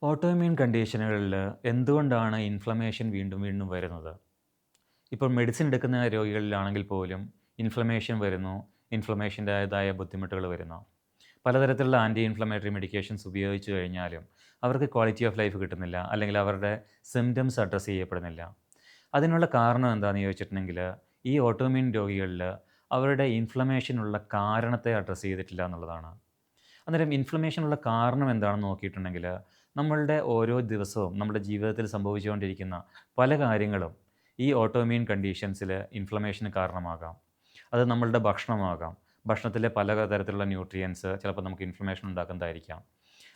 Autoimmune കണ്ടീഷനുകളിൽ എന്തുകൊണ്ടാണ് inflammation വീണ്ടും വീണ്ടും വരുന്നത്? ഇപ്പോൾ മെഡിസിൻ എടുക്കുന്ന രോഗികളിലാണെങ്കിൽ പോലും ഇൻഫ്ലമേഷൻ വരുന്നു. ഇൻഫ്ലമേഷൻ്റേതായ ബുദ്ധിമുട്ടുകൾ വരുന്നു. പലതരത്തിലുള്ള ആൻറ്റി ഇൻഫ്ലമേറ്ററി മെഡിക്കേഷൻസ് ഉപയോഗിച്ച് കഴിഞ്ഞാലും അവർക്ക് ക്വാളിറ്റി ഓഫ് ലൈഫ് കിട്ടുന്നില്ല. അല്ലെങ്കിൽ അവരുടെ സിംപ്റ്റംസ് അഡ്രസ്സ് ചെയ്യപ്പെടുന്നില്ല. അതിനുള്ള കാരണം എന്താണെന്ന് ചോദിച്ചിട്ടുണ്ടെങ്കിൽ, ഈ ഓട്ടോഇമ്മ്യൂൺ രോഗികളിൽ അവരുടെ ഇൻഫ്ലമേഷനുള്ള കാരണത്തെ അഡ്രസ്സ് ചെയ്തിട്ടില്ല എന്നുള്ളതാണ്. അന്നേരം ഇൻഫ്ലമേഷനുള്ള കാരണം എന്താണെന്ന് നോക്കിയിട്ടുണ്ടെങ്കിൽ, നമ്മളുടെ ഓരോ ദിവസവും നമ്മുടെ ജീവിതത്തിൽ സംഭവിച്ചുകൊണ്ടിരിക്കുന്ന പല കാര്യങ്ങളും ഈ ഓട്ടോഇമ്മ്യൂൺ കണ്ടീഷൻസിൽ ഇൻഫ്ലമേഷന് കാരണമാകാം. അത് നമ്മളുടെ ഭക്ഷണമാകാം. ഭക്ഷണത്തിലെ പല തരത്തിലുള്ള ന്യൂട്രിയൻസ് ചിലപ്പോൾ നമുക്ക് ഇൻഫ്ലമേഷൻ ഉണ്ടാക്കുന്നതായിരിക്കാം.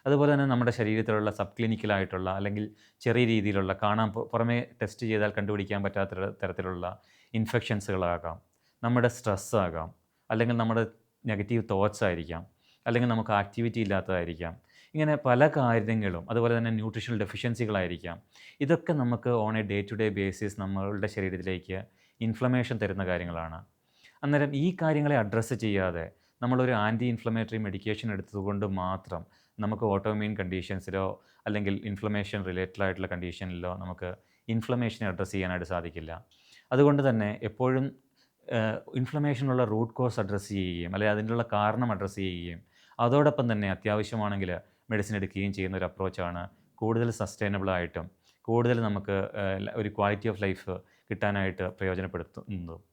അതുപോലെ തന്നെ നമ്മുടെ ശരീരത്തിലുള്ള സബ് ക്ലിനിക്കലായിട്ടുള്ള അല്ലെങ്കിൽ ചെറിയ രീതിയിലുള്ള കാണാൻ പുറമേ ടെസ്റ്റ് ചെയ്താൽ കണ്ടുപിടിക്കാൻ പറ്റാത്ത തരത്തിലുള്ള ഇൻഫെക്ഷൻസുകളാകാം. നമ്മുടെ സ്ട്രെസ്സാകാം. അല്ലെങ്കിൽ നമ്മുടെ നെഗറ്റീവ് തോട്ട്സ് ആയിരിക്കാം. അല്ലെങ്കിൽ നമുക്ക് ആക്ടിവിറ്റി ഇല്ലാത്തതായിരിക്കാം. ഇങ്ങനെ പല കാര്യങ്ങളും, അതുപോലെ തന്നെ ന്യൂട്രീഷണൽ ഡെഫിഷ്യൻസികളായിരിക്കാം. ഇതൊക്കെ നമുക്ക് on a day to day basis നമ്മളുടെ ശരീരത്തിലേക്ക് ഇൻഫ്ലമേഷൻ തരുന്ന കാര്യങ്ങളാണ്. അന്നേരം ഈ കാര്യങ്ങളെ അഡ്രസ്സ് ചെയ്യാതെ നമ്മളൊരു ആൻറ്റി ഇൻഫ്ലമേറ്ററി മെഡിക്കേഷൻ എടുത്തതുകൊണ്ട് മാത്രം നമുക്ക് ഓട്ടോഇമ്മ്യൂൺ കണ്ടീഷൻസിലോ അല്ലെങ്കിൽ ഇൻഫ്ലമേഷൻ റിലേറ്റഡ് ആയിട്ടുള്ള കണ്ടീഷനിലോ നമുക്ക് ഇൻഫ്ലമേഷനെ അഡ്രസ്സ് ചെയ്യാനായിട്ട് സാധിക്കില്ല. അതുകൊണ്ട് തന്നെ എപ്പോഴും ഇൻഫ്ലമേഷനുള്ള റൂട്ട് കോസ് അഡ്രസ്സ് ചെയ്യുകയും അല്ലെങ്കിൽ അതിനുള്ള കാരണം അഡ്രസ്സ് ചെയ്യുകയും അതോടൊപ്പം തന്നെ അത്യാവശ്യമാണെങ്കിൽ മെഡിസിൻ എടുക്കുകയും ചെയ്യുന്ന ഒരു അപ്രോച്ചാണ് കൂടുതൽ സസ്റ്റൈനബിളായിട്ടും കൂടുതൽ നമുക്ക് ഒരു ക്വാളിറ്റി ഓഫ് ലൈഫ് കിട്ടാനായിട്ട് പ്രയോജനപ്പെടുത്തുന്നതും.